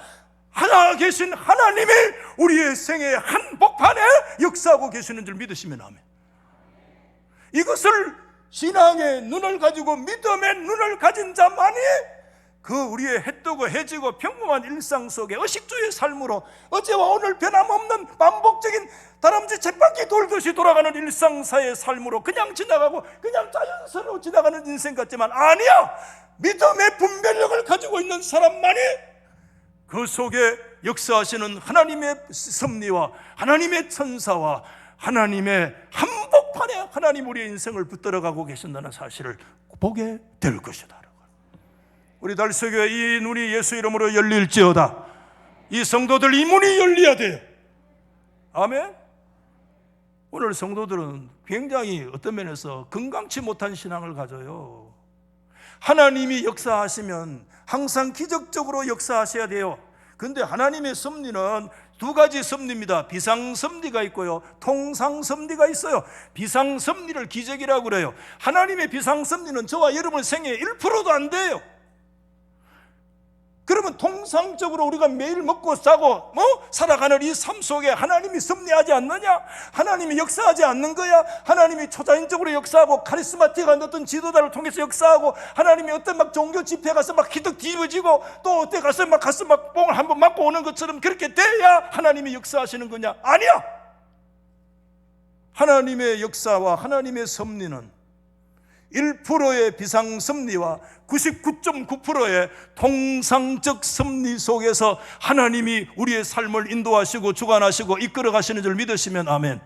하나 계신 하나님이 우리의 생의 한복판에 역사하고 계시는 줄 믿으시면 아멘. 이것을 신앙의 눈을 가지고 믿음의 눈을 가진 자만이 그 우리의 해뜨고 해지고 평범한 일상 속에 의식주의 삶으로 어제와 오늘 변함없는 반복적인 다람쥐 쳇바퀴 돌듯이 돌아가는 일상사의 삶으로 그냥 지나가고 그냥 자연스러워 지나가는 인생 같지만, 아니야! 믿음의 분별력을 가지고 있는 사람만이 그 속에 역사하시는 하나님의 섭리와 하나님의 천사와 하나님의 한복판에 하나님 우리의 인생을 붙들어가고 계신다는 사실을 보게 될 것이다. 우리 달서교회 이 눈이 예수 이름으로 열릴지어다. 이 성도들 이 문이 열려야 돼요. 아멘. 오늘 성도들은 굉장히 어떤 면에서 건강치 못한 신앙을 가져요. 하나님이 역사하시면 항상 기적적으로 역사하셔야 돼요. 그런데 하나님의 섭리는 두 가지 섭리입니다. 비상섭리가 있고요, 통상섭리가 있어요. 비상섭리를 기적이라고 그래요. 하나님의 비상섭리는 저와 여러분 생애 1%도 안 돼요. 그러면 통상적으로 우리가 매일 먹고 싸고 살아가는 이 삶 속에 하나님이 섭리하지 않느냐? 하나님이 역사하지 않는 거야? 하나님이 초자연적으로 역사하고 카리스마틱한 어떤 지도자를 통해서 역사하고, 하나님이 어떤 막 종교 집회 가서 막 기득 뒤집어지고 또 어때 가서 막 뽕을 한번 맞고 오는 것처럼 그렇게 돼야 하나님이 역사하시는 거냐? 아니야. 하나님의 역사와 하나님의 섭리는 1%의 비상섭리와 99.9%의 통상적 섭리 속에서 하나님이 우리의 삶을 인도하시고 주관하시고 이끌어 가시는 줄 믿으시면 아멘.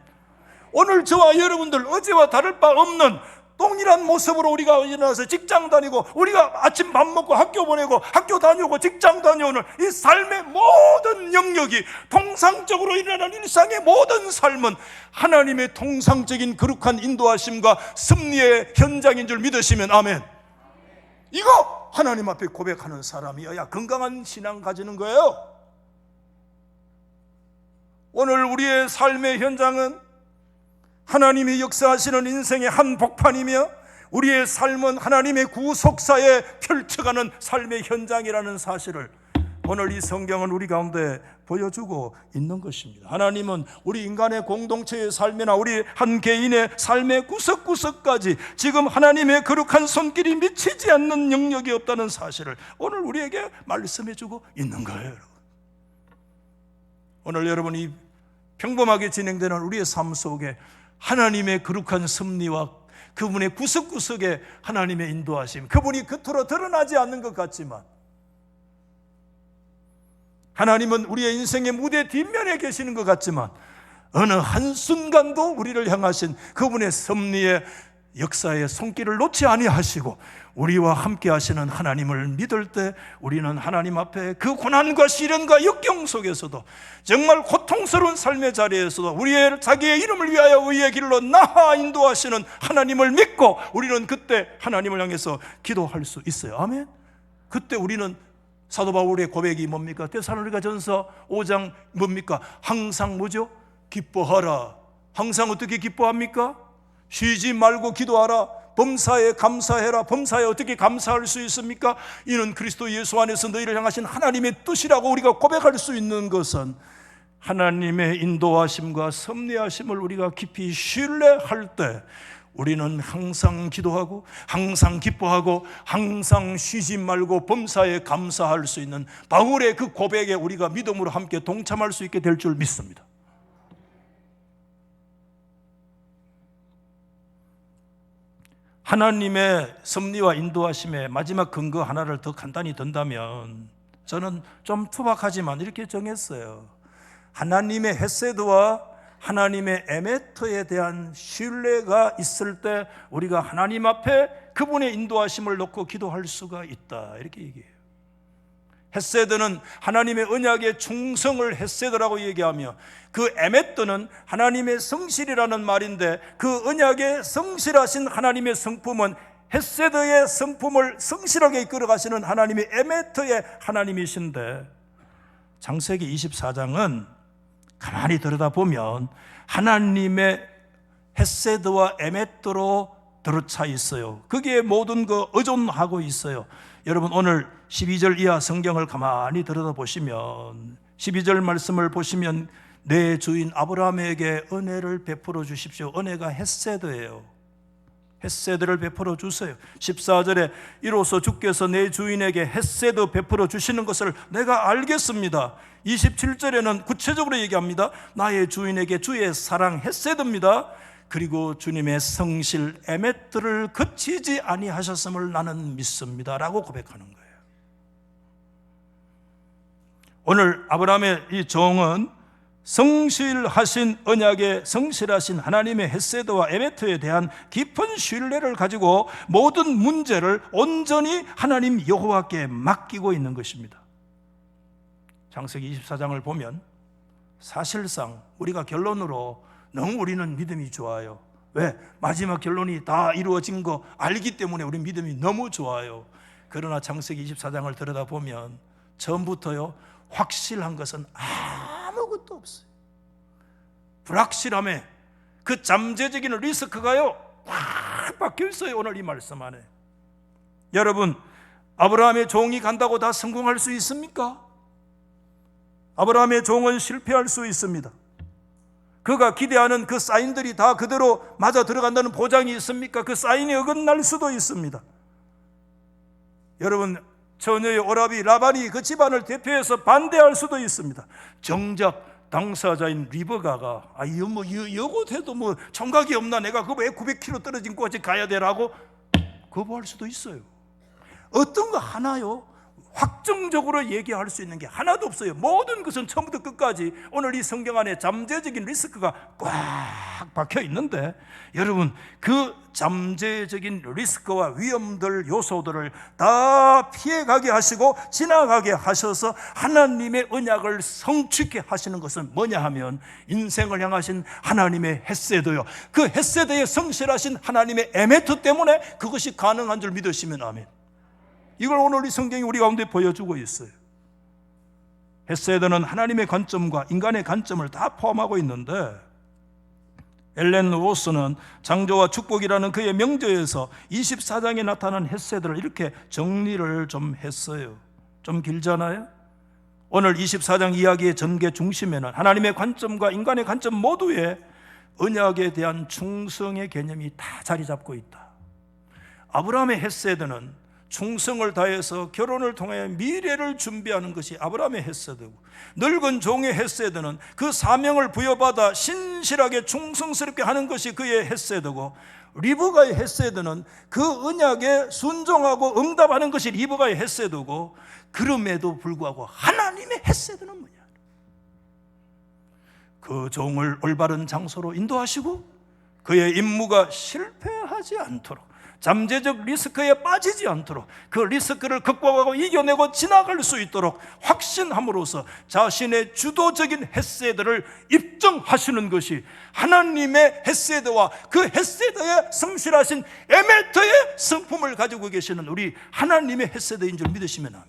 오늘 저와 여러분들 어제와 다를 바 없는 동일한 모습으로 우리가 일어나서 직장 다니고, 우리가 아침 밥 먹고 학교 보내고 학교 다니고 직장 다녀오는 이 삶의 모든 영역이, 통상적으로 일어나는 일상의 모든 삶은 하나님의 통상적인 거룩한 인도하심과 섭리의 현장인 줄 믿으시면 아멘. 이거 하나님 앞에 고백하는 사람이어야 건강한 신앙 가지는 거예요. 오늘 우리의 삶의 현장은 하나님이 역사하시는 인생의 한 복판이며, 우리의 삶은 하나님의 구속사에 펼쳐가는 삶의 현장이라는 사실을 오늘 이 성경은 우리 가운데 보여주고 있는 것입니다. 하나님은 우리 인간의 공동체의 삶이나 우리 한 개인의 삶의 구석구석까지 지금 하나님의 거룩한 손길이 미치지 않는 영역이 없다는 사실을 오늘 우리에게 말씀해주고 있는 거예요. 여러분, 오늘 여러분이 평범하게 진행되는 우리의 삶 속에 하나님의 거룩한 섭리와 그분의 구석구석에 하나님의 인도하심, 그분이 겉으로 드러나지 않는 것 같지만 하나님은 우리의 인생의 무대 뒷면에 계시는 것 같지만 어느 한순간도 우리를 향하신 그분의 섭리의 역사의 손길을 놓지 아니하시고 우리와 함께 하시는 하나님을 믿을 때 우리는 하나님 앞에 그 고난과 시련과 역경 속에서도 정말 고통스러운 삶의 자리에서도 우리의 자기의 이름을 위하여 의의 길로 나아 인도하시는 하나님을 믿고 우리는 그때 하나님을 향해서 기도할 수 있어요. 아멘. 그때 우리는 사도 바울의 고백이 뭡니까? 데살로니가전서 5장 뭡니까? 항상 뭐죠? 기뻐하라. 항상 어떻게 기뻐합니까? 쉬지 말고 기도하라. 범사에 감사해라. 범사에 어떻게 감사할 수 있습니까? 이는 그리스도 예수 안에서 너희를 향하신 하나님의 뜻이라고 우리가 고백할 수 있는 것은 하나님의 인도하심과 섭리하심을 우리가 깊이 신뢰할 때 우리는 항상 기도하고 항상 기뻐하고 항상 쉬지 말고 범사에 감사할 수 있는 바울의 그 고백에 우리가 믿음으로 함께 동참할 수 있게 될 줄 믿습니다. 하나님의 섭리와 인도하심의 마지막 근거 하나를 더 간단히 든다면 저는 좀 투박하지만 이렇게 정했어요. 하나님의 헤세드와 하나님의 에메터에 대한 신뢰가 있을 때 우리가 하나님 앞에 그분의 인도하심을 놓고 기도할 수가 있다, 이렇게 얘기해요. 헤세드는 하나님의 언약에 충성을 헤세드라고 얘기하며 그 에메터는 하나님의 성실이라는 말인데 그 언약에 성실하신 하나님의 성품은 헤세드의 성품을 성실하게 이끌어가시는 하나님의 에메터의 하나님이신데 창세기 24장은 가만히 들여다보면 하나님의 헤세드와 에메터로 들어차 있어요. 거기에 모든 거 의존하고 있어요. 여러분 오늘 12절 이하 성경을 가만히 들여다보시면 12절 말씀을 보시면 내 주인 아브라함에게 은혜를 베풀어 주십시오. 은혜가 헤세드예요. 헤세드를 베풀어 주세요. 14절에 이로써 주께서 내 주인에게 헤세드 베풀어 주시는 것을 내가 알겠습니다. 27절에는 구체적으로 얘기합니다. 나의 주인에게 주의 사랑 헤세드입니다. 그리고 주님의 성실 에메트를 그치지 아니하셨음을 나는 믿습니다 라고 고백하는 거예요. 오늘 아브라함의 이 종은 성실하신 언약에 성실하신 하나님의 헤세드와 에메트에 대한 깊은 신뢰를 가지고 모든 문제를 온전히 하나님 여호와께 맡기고 있는 것입니다. 창세기 24장을 보면 사실상 우리가 결론으로 너무 우리는 믿음이 좋아요. 왜? 마지막 결론이 다 이루어진 거 알기 때문에 우리 믿음이 너무 좋아요. 그러나 창세기 24장을 들여다보면 처음부터요 확실한 것은 아무것도 없어요. 불확실함에 그 잠재적인 리스크가요 확 박혀 있어요. 오늘 이 말씀 안에. 여러분, 아브라함의 종이 간다고 다 성공할 수 있습니까? 아브라함의 종은 실패할 수 있습니다. 그가 기대하는 그 사인들이 다 그대로 맞아 들어간다는 보장이 있습니까? 그 사인이 어긋날 수도 있습니다. 여러분, 처녀의 오라비 라반이 그 집안을 대표해서 반대할 수도 있습니다. 정작 당사자인 리브가가 여고돼도 뭐 청각이 없나, 내가 그거 왜 900km 떨어진 곳까지 가야 되라고 거부할 수도 있어요. 어떤 거 하나요 확정적으로 얘기할 수 있는 게 하나도 없어요. 모든 것은 처음부터 끝까지 오늘 이 성경 안에 잠재적인 리스크가 꽉 박혀 있는데, 여러분 그 잠재적인 리스크와 위험들 요소들을 다 피해가게 하시고 지나가게 하셔서 하나님의 언약을 성취케 하시는 것은 뭐냐 하면 인생을 향하신 하나님의 헤세드요, 그 헤세드에 성실하신 하나님의 에메트 때문에 그것이 가능한 줄 믿으시면 아멘. 이걸 오늘 이 성경이 우리 가운데 보여주고 있어요. 헤세드는 하나님의 관점과 인간의 관점을 다 포함하고 있는데, 엘렌 로스는 창조와 축복이라는 그의 명저에서 24장에 나타난 헤세드를 이렇게 정리를 좀 했어요. 좀 길잖아요. 오늘 24장 이야기의 전개 중심에는 하나님의 관점과 인간의 관점 모두에 언약에 대한 충성의 개념이 다 자리 잡고 있다. 아브라함의 헤세드는 충성을 다해서 결혼을 통해 미래를 준비하는 것이 아브라함의 헤세드고, 늙은 종의 헤세드는 그 사명을 부여받아 신실하게 충성스럽게 하는 것이 그의 헤세드고, 리브가의 헤세드는 그 언약에 순종하고 응답하는 것이 리브가의 헤세드고, 그럼에도 불구하고 하나님의 헤세드는 뭐냐? 그 종을 올바른 장소로 인도하시고 그의 임무가 실패하지 않도록, 잠재적 리스크에 빠지지 않도록, 그 리스크를 극복하고 이겨내고 지나갈 수 있도록 확신함으로써 자신의 주도적인 헤세드를 입증하시는 것이 하나님의 헤세드와 그 헤세드에 성실하신 에메트의 성품을 가지고 계시는 우리 하나님의 헤세드인 줄 믿으시면 아멘.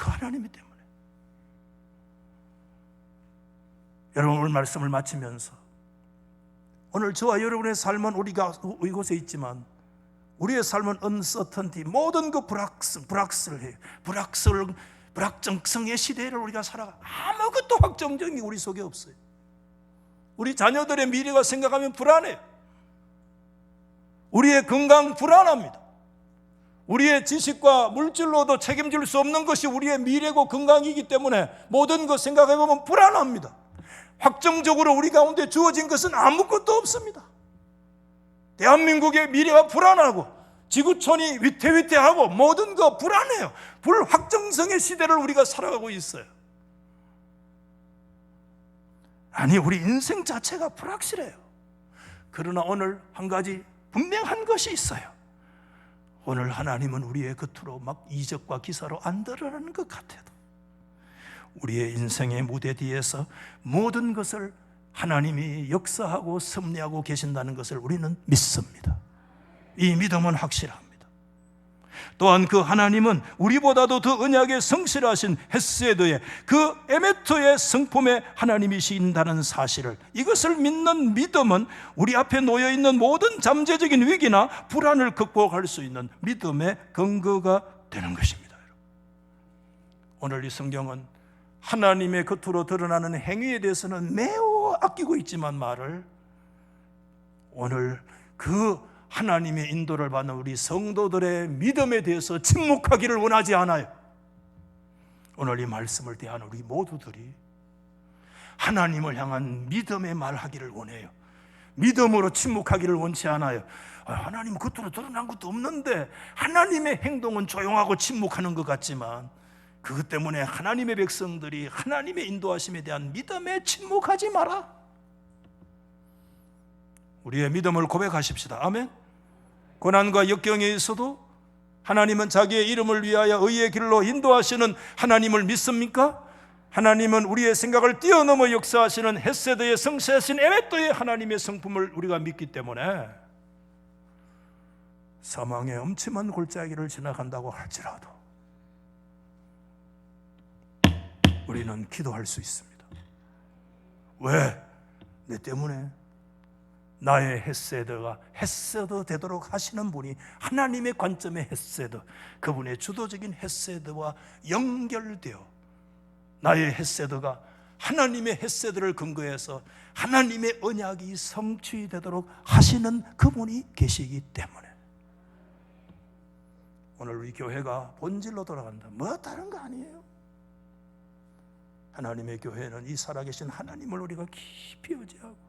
그 하나님이 때문에. 여러분, 오늘 말씀을 마치면서 오늘 저와 여러분의 삶은 우리가 이곳에 있지만 우리의 삶은 uncertainty, 모든 그 불확실을 해요. 불확정성의 시대를 우리가 살아가. 아무것도 확정적인 게 우리 속에 없어요. 우리 자녀들의 미래가 생각하면 불안해요. 우리의 건강 불안합니다. 우리의 지식과 물질로도 책임질 수 없는 것이 우리의 미래고 건강이기 때문에 모든 것 생각해보면 불안합니다. 확정적으로 우리 가운데 주어진 것은 아무것도 없습니다. 대한민국의 미래가 불안하고 지구촌이 위태위태하고 모든 거 불안해요. 불확정성의 시대를 우리가 살아가고 있어요. 아니, 우리 인생 자체가 불확실해요. 그러나 오늘 한 가지 분명한 것이 있어요. 오늘 하나님은 우리의 겉으로 막 이적과 기사로 안 드러나는 것 같아도 우리의 인생의 무대 뒤에서 모든 것을 하나님이 역사하고 섭리하고 계신다는 것을 우리는 믿습니다. 이 믿음은 확실합니다. 또한 그 하나님은 우리보다도 더 언약에 성실하신 헤세드의 그 에메토의 성품의 하나님이신다는 사실을, 이것을 믿는 믿음은 우리 앞에 놓여있는 모든 잠재적인 위기나 불안을 극복할 수 있는 믿음의 근거가 되는 것입니다. 오늘 이 성경은 하나님의 겉으로 드러나는 행위에 대해서는 매우 아끼고 있지만 말을, 오늘 그 하나님의 인도를 받는 우리 성도들의 믿음에 대해서 침묵하기를 원하지 않아요. 오늘 이 말씀을 대한 우리 모두들이 하나님을 향한 믿음의 말하기를 원해요. 믿음으로 침묵하기를 원치 않아요. 하나님 겉으로 드러난 것도 없는데 하나님의 행동은 조용하고 침묵하는 것 같지만, 그것 때문에 하나님의 백성들이 하나님의 인도하심에 대한 믿음에 침묵하지 마라. 우리의 믿음을 고백하십시다. 아멘. 고난과 역경에 있어도 하나님은 자기의 이름을 위하여 의의 길로 인도하시는 하나님을 믿습니까? 하나님은 우리의 생각을 뛰어넘어 역사하시는 헤세드의 성실하신 에메토의 하나님의 성품을 우리가 믿기 때문에 사망의 엄침한 골짜기를 지나간다고 할지라도 우리는 기도할 수 있습니다. 왜? 내 때문에 나의 헤세드가 헤세드 되도록 하시는 분이 하나님의 관점의 헤세드, 그분의 주도적인 헤세드와 연결되어 나의 헤세드가 하나님의 헤세드를 근거해서 하나님의 언약이 성취되도록 하시는 그분이 계시기 때문에 오늘 우리 교회가 본질로 돌아간다. 뭐 다른 거 아니에요. 하나님의 교회는 이 살아계신 하나님을 우리가 깊이 의지하고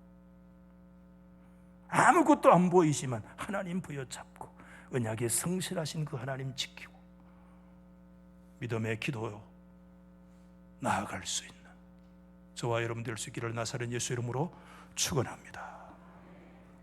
아무것도 안 보이지만 하나님 부여잡고 언약에 성실하신 그 하나님 지키고 믿음의 기도요 나아갈 수 있는 저와 여러분 될 수 있기를 나사렛 예수 이름으로 축원합니다.